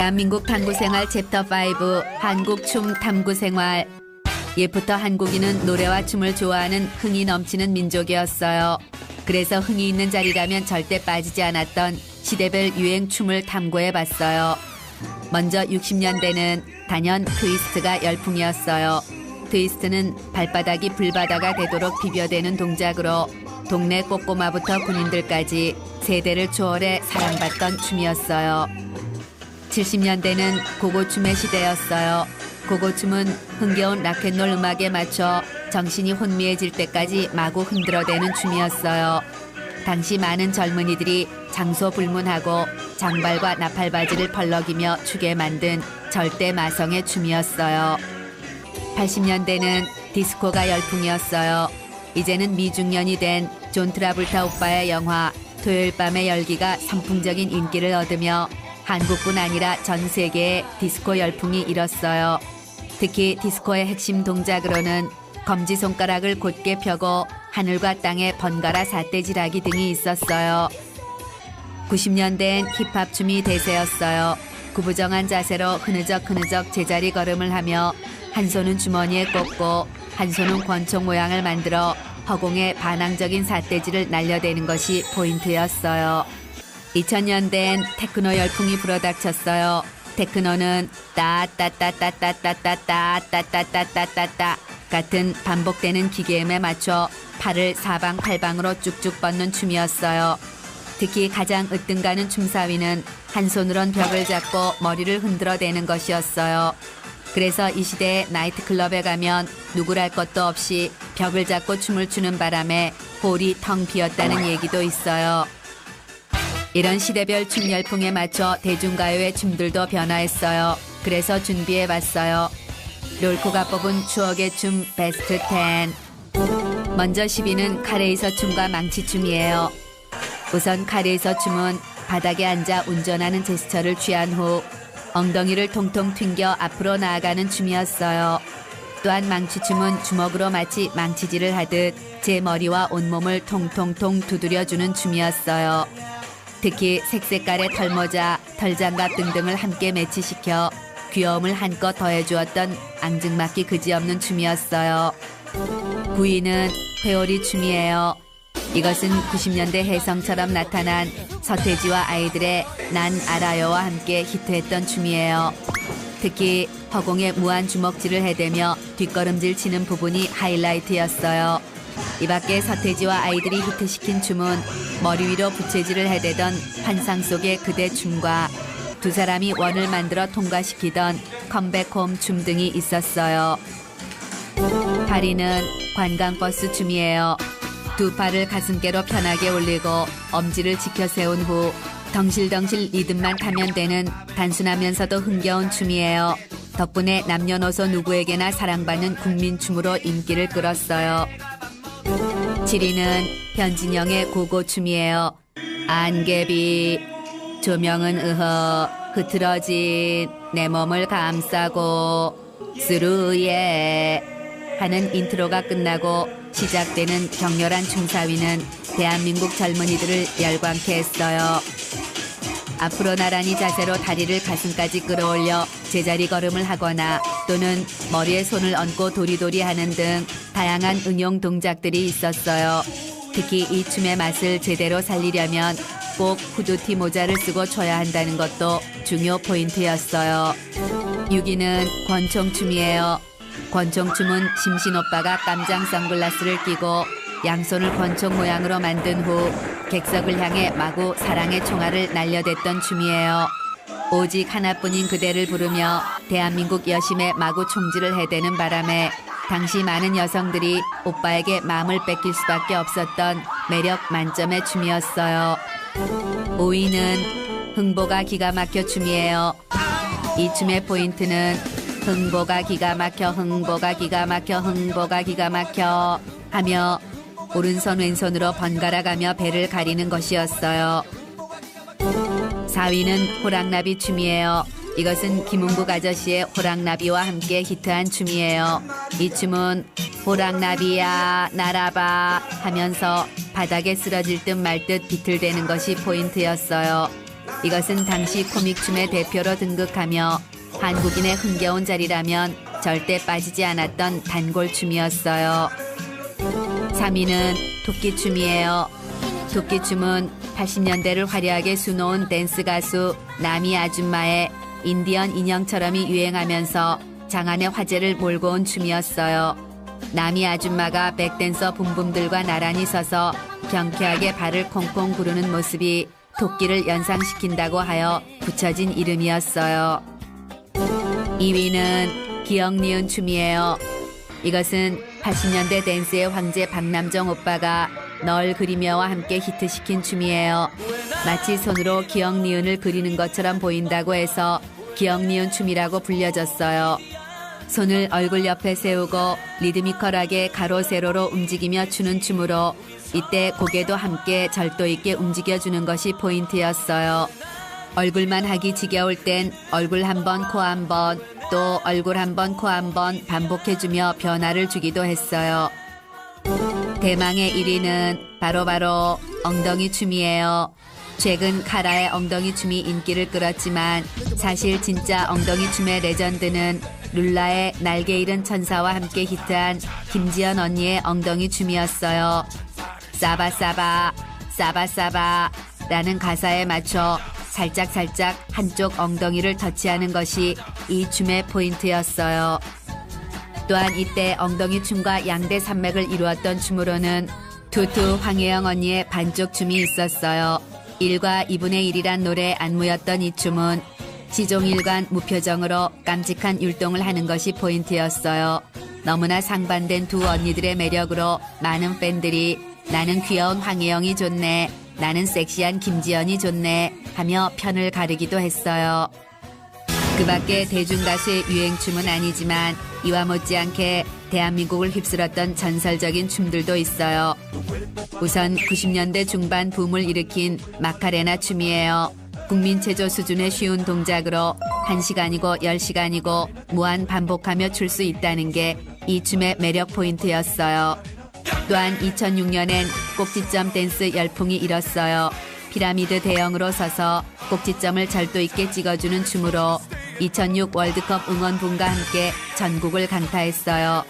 대한민국 탐구생활 챕터 5 한국춤 탐구생활. 옛부터 한국인은 노래와 춤을 좋아하는 흥이 넘치는 민족이었어요. 그래서 흥이 있는 자리라면 절대 빠지지 않았던 시대별 유행 춤을 탐구해봤어요. 먼저 60년대는 단연 트위스트가 열풍이었어요. 트위스트는 발바닥이 불바다가 되도록 비벼대는 동작으로 동네 꼬꼬마부터 군인들까지 세대를 초월해 사랑받던 춤이었어요. 70년대는 고고춤의 시대였어요. 고고춤은 흥겨운 락앤롤 음악에 맞춰 정신이 혼미해질 때까지 마구 흔들어대는 춤이었어요. 당시 많은 젊은이들이 장소 불문하고 장발과 나팔바지를 펄럭이며 추게 만든 절대 마성의 춤이었어요. 80년대는 디스코가 열풍이었어요. 이제는 미중년이 된 존 트라볼타 오빠의 영화 토요일 밤의 열기가 선풍적인 인기를 얻으며 한국뿐 아니라 전 세계에 디스코 열풍이 일었어요. 특히 디스코의 핵심 동작으로는 검지손가락을 곧게 펴고 하늘과 땅에 번갈아 삿대질하기 등이 있었어요. 90년대엔 힙합 춤이 대세였어요. 구부정한 자세로 흐느적 제자리 걸음을 하며 한 손은 주머니에 꽂고 한 손은 권총 모양을 만들어 허공에 반항적인 삿대질을 날려대는 것이 포인트였어요. 2000년대엔 테크노 열풍이 불어닥쳤어요. 테크노는 따따따따따따따따따따따따따 같은 반복되는 기계음에 맞춰 팔을 사방팔방으로 쭉쭉 뻗는 춤이었어요. 특히 가장 으뜸가는 춤사위는 한 손으론 벽을 잡고 머리를 흔들어대는 것이었어요. 그래서 이 시대의 나이트클럽에 가면 누구랄 것도 없이 벽을 잡고 춤을 추는 바람에 홀이 텅 비었다는 얘기도 있어요. 이런 시대별 춤 열풍에 맞춰 대중가요의 춤들도 변화했어요. 그래서 준비해봤어요. 롤코가 뽑은 추억의 춤 베스트 10. 먼저 10위는 카레이서 춤과 망치춤이에요. 우선 카레이서 춤은 바닥에 앉아 운전하는 제스처를 취한 후 엉덩이를 통통 튕겨 앞으로 나아가는 춤이었어요. 또한 망치춤은 주먹으로 마치 망치질을 하듯 제 머리와 온몸을 통통통 두드려주는 춤이었어요. 특히 색색깔의 털모자, 털장갑 등등을 함께 매치시켜 귀여움을 한껏 더해주었던 앙증맞기 그지없는 춤이었어요. 9위는 회오리 춤이에요. 이것은 90년대 혜성처럼 나타난 서태지와 아이들의 난 알아요와 함께 히트했던 춤이에요. 특히 허공에 무한 주먹질을 해대며 뒷걸음질 치는 부분이 하이라이트였어요. 이 밖에 서태지와 아이들이 히트시킨 춤은 머리 위로 부채질을 해대던 환상 속의 그대 춤과 두 사람이 원을 만들어 통과시키던 컴백홈 춤 등이 있었어요. 8위는 관광버스 춤이에요. 두 팔을 가슴께로 편하게 올리고 엄지를 지켜 세운 후 덩실덩실 리듬만 타면 되는 단순하면서도 흥겨운 춤이에요. 덕분에 남녀노소 누구에게나 사랑받는 국민춤으로 인기를 끌었어요. 7위는 변진영의 고고춤이에요. 안개비 조명은 흐트러진 내 몸을 감싸고 스루예 하는 인트로가 끝나고 시작되는 격렬한 춤사위는 대한민국 젊은이들을 열광케 했어요. 앞으로 나란히 자세로 다리를 가슴까지 끌어올려 제자리 걸음을 하거나 또는 머리에 손을 얹고 도리도리 하는 등 다양한 응용 동작들이 있었어요. 특히 이 춤의 맛을 제대로 살리려면 꼭 후드티 모자를 쓰고 춰야 한다는 것도 중요 포인트였어요. 6위는 권총춤이에요. 권총춤은 심신 오빠가 깜장 선글라스를 끼고 양손을 권총 모양으로 만든 후 객석을 향해 마구 사랑의 총알을 날려댔던 춤이에요. 오직 하나뿐인 그대를 부르며 대한민국 여심의 마구 총질을 해대는 바람에 당시 많은 여성들이 오빠에게 마음을 뺏길 수밖에 없었던 매력 만점의 춤이었어요. 5위는 흥보가 기가 막혀 춤이에요. 이 춤의 포인트는 흥보가 기가 막혀 흥보가 기가 막혀 흥보가 기가 막혀 하며 오른손 왼손으로 번갈아 가며 배를 가리는 것이었어요. 4위는 호랑나비 춤이에요. 이것은 김은국 아저씨의 호랑나비와 함께 히트한 춤이에요. 이 춤은 호랑나비야 날아봐 하면서 바닥에 쓰러질 듯 말 듯 비틀대는 것이 포인트였어요. 이것은 당시 코믹춤의 대표로 등극하며 한국인의 흥겨운 자리라면 절대 빠지지 않았던 단골춤이었어요. 3위는 토끼춤이에요. 토끼춤은 80년대를 화려하게 수놓은 댄스 가수 나미 아줌마의 인디언 인형처럼이 유행하면서 장안의 화제를 몰고 온 춤이었어요. 나미 아줌마가 백댄서 붐붐들과 나란히 서서 경쾌하게 발을 콩콩 구르는 모습이 토끼를 연상시킨다고 하여 붙여진 이름이었어요. 2위는 기억 니은 춤이에요. 이것은 80년대 댄스의 황제 박남정 오빠가 널 그리며와 함께 히트시킨 춤이에요. 마치 손으로 기억 니은을 그리는 것처럼 보인다고 해서 기억 니은 춤이라고 불려졌어요. 손을 얼굴 옆에 세우고 리드미컬하게 가로 세로로 움직이며 추는 춤으로 이때 고개도 함께 절도 있게 움직여주는 것이 포인트였어요. 얼굴만 하기 지겨울 땐 얼굴 한 번, 코 한 번, 또 얼굴 한 번, 코 한 번 반복해주며 변화를 주기도 했어요. 대망의 1위는 바로 엉덩이 춤이에요. 최근 카라의 엉덩이 춤이 인기를 끌었지만 사실 진짜 엉덩이 춤의 레전드는 룰라의 날개 잃은 천사와 함께 히트한 김지연 언니의 엉덩이 춤이었어요. 싸바싸바 싸바싸바 라는 가사에 맞춰 살짝살짝 한쪽 엉덩이를 터치하는 것이 이 춤의 포인트였어요. 또한 이때 엉덩이 춤과 양대 산맥을 이루었던 춤으로는 투투 황혜영 언니의 반쪽 춤이 있었어요. 1과 2분의 1이란 노래의 안무였던 이 춤은 시종일관 무표정으로 깜찍한 율동을 하는 것이 포인트였어요. 너무나 상반된 두 언니들의 매력으로 많은 팬들이 나는 귀여운 황혜영이 좋네, 나는 섹시한 김지연이 좋네 하며 편을 가르기도 했어요. 그 밖에 대중가수의 유행춤은 아니지만 이와 못지않게 대한민국을 휩쓸었던 전설적인 춤들도 있어요. 우선 90년대 중반 붐을 일으킨 마카레나 춤이에요. 국민 체조 수준의 쉬운 동작으로 1시간이고 10시간이고 무한 반복하며 출 수 있다는 게 이 춤의 매력 포인트였어요. 또한 2006년엔 꼭지점 댄스 열풍이 일었어요. 피라미드 대형으로 서서 꼭지점을 절도 있게 찍어주는 춤으로 2006 월드컵 응원분과 함께 전국을 강타했어요.